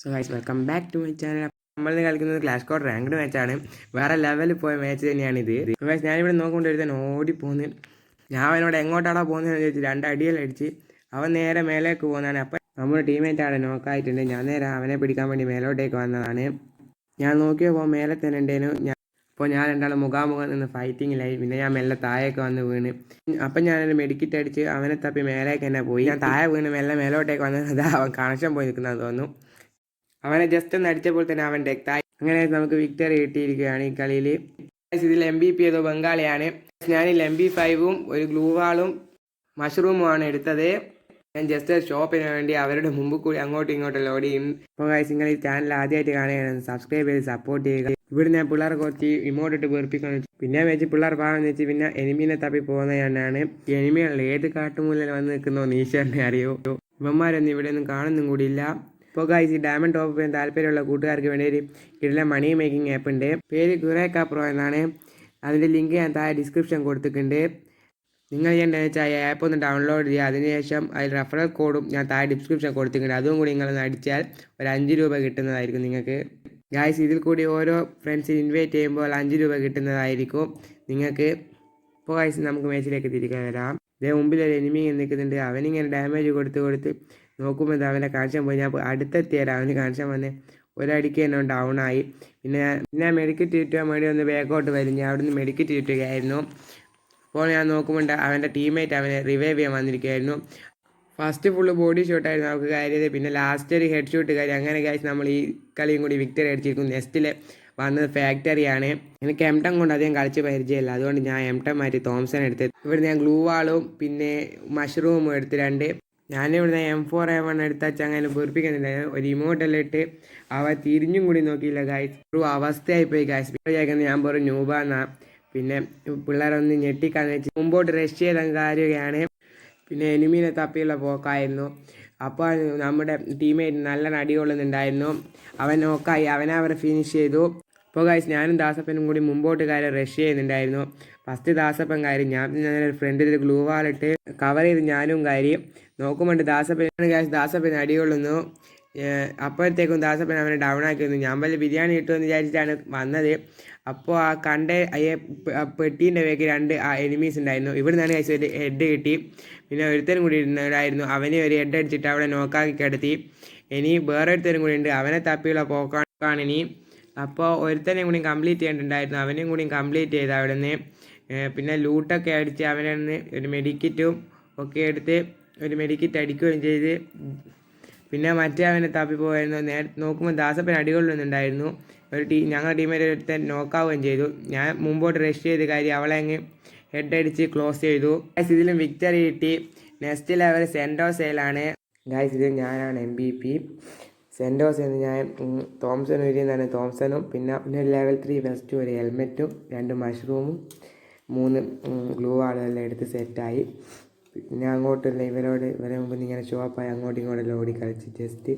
So guys welcome back to my channel. നമ്മളിന്ന് കളിക്കുന്നത് clash code ranked മാച്ചാണ്. വേറെ ലെവലിൽ പോയ മാച്ച് തന്നെയാണിത്. ഗൈസ് ഞാനിവിടെ നോക്കിക്കൊണ്ട് ഒരുത്തൻ ഓടിപ്പോന്ന്. ഞാൻ അവനോട് എങ്ങോട്ടാണോ പോകുന്നതെന്ന് ചോദിച്ചു 2 അടിയെല്ലാം അടിച്ച് അവൻ നേരെ മേലേക്ക് പോകുന്നതാണ്. അപ്പം നമ്മുടെ ടീമേറ്റ് അവിടെ നോക്കായിട്ടുണ്ട്. ഞാൻ നേരെ അവനെ പിടിക്കാൻ വേണ്ടി മേലോട്ടേക്ക് വന്നതാണ്. ഞാൻ നോക്കിയപ്പോൾ മേലെ തന്നെ ഉണ്ടേനു. അപ്പോൾ ഞാൻ രണ്ടാളും മുഖാമുഖം നിന്ന് ഫൈറ്റിങ്ങിലായി. പിന്നെ ഞാൻ മെല്ലെ താഴേക്ക് വന്ന് വീണ്. അപ്പം ഞാനൊരു മെഡിക്കിറ്റ് അടിച്ച് അവനെ തപ്പി മേലേക്ക് തന്നെ പോയി. ഞാൻ താഴെ വീണ് മെല്ലെ മേലോട്ടേക്ക് വന്നത് അവൻ കണക്ഷൻ പോയി നിൽക്കുന്നതെന്ന് തോന്നുന്നു. അവനെ ജസ്റ്റ് ഒന്ന് അടിച്ചപ്പോൾ തന്നെ അവൻ ഡെത്തായി. അങ്ങനെ നമുക്ക് വിക്ടറി കിട്ടിയിരിക്കുകയാണ് ഈ കളിയിൽ. ഇതിൽ MVP ഏതോ ബംഗാളിയാണ്. ഞാനിൽ MP5ഉം ഒരു ഗ്ലൂ വാളും മഷ്റൂമുമാണ് എടുത്തത്. ഞാൻ ജസ്റ്റ് ഷോപ്പിന് വേണ്ടി അവരുടെ മുമ്പ് കൂടി അങ്ങോട്ടും ഇങ്ങോട്ടും ലോഡ് ചെയ്യും. അപ്പോൾ ഗൈസ് നിങ്ങൾ ഈ ചാനൽ ആദ്യമായിട്ട് കാണുകയാണ്, സബ്സ്ക്രൈബ് ചെയ്ത് സപ്പോർട്ട് ചെയ്യുക. ഇവിടെ ഞാൻ പിള്ളേരെ കുറച്ച് ഇമോട്ടിട്ട് വെറുപ്പിക്കണം. പിന്നെ വെച്ച് പിള്ളേർ പാവെന്ന് വെച്ച് പിന്നെ എനിമീനെ തപ്പി പോകുന്നതാണ്. എനിമികളിൽ ഏത് കാട്ടുമൂലയിൽ വന്ന് നിൽക്കുന്നോ നീശ്വരനെ അറിയോ. ഇവന്മാരൊന്നും ഇവിടെ ഒന്നും കാണുന്നും കൂടിയില്ല. ഇപ്പോൾ ഗൈസ് ഈ ഡയമണ്ട് ടോപ്പ് ചെയ്യാൻ താല്പര്യമുള്ള കൂട്ടുകാർക്ക് വേണ്ടി ഒരു കിടിലൻ മണി മേക്കിംഗ് ആപ്പ് ഉണ്ട്. പേര് ഖുറേക്ക പ്രോ എന്നാണ്. അതിൻ്റെ ലിങ്ക് ഞാൻ താഴെ ഡിസ്ക്രിപ്ഷൻ കൊടുത്തിട്ടുണ്ട്. നിങ്ങൾ ചെയ്യേണ്ടതെന്ന് വെച്ചാൽ ഈ ആപ്പ് ഒന്ന് ഡൗൺലോഡ് ചെയ്യുക. അതിനുശേഷം അതിൽ റെഫറൽ കോഡും ഞാൻ താഴെ ഡിസ്ക്രിപ്ഷൻ കൊടുത്തിട്ടുണ്ട്. അതും കൂടി നിങ്ങളൊന്ന് അടിച്ചാൽ ഒരു 5 രൂപ കിട്ടുന്നതായിരിക്കും നിങ്ങൾക്ക്. ഗൈസ് ഇതിൽ കൂടി ഓരോ ഫ്രണ്ട്സിന് ഇൻവൈറ്റ് ചെയ്യുമ്പോൾ 5 രൂപ കിട്ടുന്നതായിരിക്കും നിങ്ങൾക്ക്. ഇപ്പോൾ ഗൈസ് നമുക്ക് മാച്ചിലേക്ക് തിരിക്കാൻ വരാം. ഇതേ മുമ്പിൽ ഒരു എനിമി നിൽക്കുന്നുണ്ട്. അവനിങ്ങനെ ഡാമേജ് കൊടുത്ത് നോക്കുമ്പോൾ അവൻ്റെ കണക്ഷൻ പോയി. ഞാൻ അടുത്തെത്തിയാൽ അവന് കണക്ഷൻ വന്ന് ഒരടിക്ക് തന്നെ ഡൗണായി. പിന്നെ മെഡിക്കറ്റ് ചുറ്റാൻ വേണ്ടി ഒന്ന് ബാക്കോട്ട് വലിഞ്ഞ് അവിടെ നിന്ന് മെഡിക്കറ്റ് ചുറ്റുകയായിരുന്നു. അപ്പോൾ ഞാൻ നോക്കുമ്പോൾ അവൻ്റെ ടീമേറ്റ് അവനെ റിവൈവ് ചെയ്യാൻ വന്നിരിക്കുകയായിരുന്നു. ഫസ്റ്റ് ഫുള്ള് ബോഡി ഷോട്ടായിരുന്നു നമുക്ക് കാര്യത്. പിന്നെ ലാസ്റ്റ് ഒരു ഹെഡ് ഷൂട്ട് കാര്യം. അങ്ങനെ കഴിച്ച് നമ്മൾ ഈ കളിയും കൂടി വിക്ടറി അടിച്ചിരിക്കും. നെക്സ്റ്റിൽ വന്നത് ഫാക്ടറിയാണ്. എനിക്ക് M10 കൊണ്ട് അധികം കളിച്ച് പരിചയമില്ല. അതുകൊണ്ട് ഞാൻ M10 മാറ്റി തോംസൺ എടുത്ത് ഇവിടെ ഞാൻ ഗ്ലൂ വാളും പിന്നെ മഷ്റൂമും എടുത്ത് 2. ഞാനിവിടെ M4A1 എടുത്ത അങ്ങനെ വെറുപ്പിക്കുന്നുണ്ടായിരുന്നു. ഒരു ഇമോട്ടെല്ലാം ഇട്ട് അവ തിരിഞ്ഞും കൂടി നോക്കിയില്ല ഗായ്സ്. ഒരു അവസ്ഥയായിപ്പോയി ഗായ്സ്. വിചാരിക്കുന്നത് ഞാൻ വെറും ന്യൂബാന്നാ. പിന്നെ പിള്ളേരൊന്ന് ഞെട്ടിക്കാന്ന് വെച്ച് മുമ്പോട്ട് റഷ് ചെയ്ത കാര്യമാണ്. പിന്നെ എനിമീനെ തപ്പിയുള്ള പോക്കായിരുന്നു. അപ്പോൾ നമ്മുടെ ടീമേറ്റ് നല്ല അടി കൊള്ളുന്നുണ്ടായിരുന്നു. അവൻ നോക്കായി, അവരെ ഫിനിഷ് ചെയ്തു. അപ്പോൾ ഗൈസ് ഞാനും ദാസപ്പനും കൂടി മുമ്പോട്ട് കാര്യം റഷ് ചെയ്യുന്നുണ്ടായിരുന്നു. ഫസ്റ്റ് ദാസപ്പൻ കാര്യം ഞാൻ ഫ്രണ്ടിൽ ഒരു ഗ്ലൂ വാളിട്ട് കവർ ചെയ്ത് ഞാനും കാര്യം നോക്കുമ്പോണ്ട് ദാസപ്പൻ അടി കൊള്ളുന്നു. അപ്പോഴത്തേക്കും ദാസപ്പൻ അവനെ ഡൗൺ ആക്കി വന്നു. ഞാൻ വലിയ ബിരിയാണി കിട്ടുമെന്ന് വിചാരിച്ചിട്ടാണ് വന്നത്. അപ്പോൾ ആ പെട്ടീൻ്റെ വേക്ക് 2 എനിമീസ് ഉണ്ടായിരുന്നു. ഇവിടെ നിന്നാണ് കഴിച്ച് ഒരു ഹെഡ് കിട്ടി. പിന്നെ ഒരുത്തരും കൂടി ഉണ്ടായിരുന്നു. അവനെ ഒരു ഹെഡ് അടിച്ചിട്ട് അവിടെ നോക്കാക്കി കിടത്തി. ഇനി വേറെ ഒരുത്തരും കൂടി ഉണ്ട്. അവനെ തപ്പിയുള്ള പോക്കാണ് ഇനി. അപ്പോൾ ഒരുത്തനെയും കൂടി കംപ്ലീറ്റ് ചെയ്യേണ്ടിണ്ടായിരുന്നു. അവനെയും കൂടി കംപ്ലീറ്റ് ചെയ്ത് അവിടെ നിന്ന്. പിന്നെ ലൂട്ടൊക്കെ അടിച്ച് അവനെ ഒരു മെഡിക്കിറ്റും ഒക്കെ എടുത്ത് ഒരു മെഡിക്കിറ്റ് അടിക്കുകയും ചെയ്ത്. പിന്നെ മറ്റേ അവനെ തപ്പിപ്പോയിരുന്നു. നോക്കുമ്പോൾ ദാസപ്പൻ അടികൊള്ളുന്നുണ്ടായിരുന്നു. ഞങ്ങളുടെ ടീമിൽ ഒരുത്തൻ നോക്കാവുകയും ചെയ്തു. ഞാൻ മുമ്പോട്ട് റഷ് ചെയ്ത് കാര്യം അവളെ അങ്ങ് ഹെഡ് അടിച്ച് ക്ലോസ് ചെയ്തു. ഗൈസ് ഇതിലും വിക്ടറി കിട്ടി. നെക്സ്റ്റ് ലെവൽ സെൻറ്റോസയിലാണ് ഗൈസ്. ഇത് ഞാനാണ് MVP. സെൻറ്റോസ് എന്ന് ഞാൻ തോംസൺ വരിയെന്നാണ് തോംസണും പിന്നെ ലെവൽ 3 വെസ്റ്റ് ഒരു ഹെൽമെറ്റും 2 മഷ്റൂമും 3 ഗ്ലൂ ആളുകളെല്ലാം എടുത്ത് സെറ്റായി. പിന്നെ അങ്ങോട്ടുള്ള ഇവരെ മുമ്പ് ഇങ്ങനെ ഷോപ്പായി അങ്ങോട്ടും ഇങ്ങോട്ടും ഓടി കളിച്ച് ജസ്റ്റ്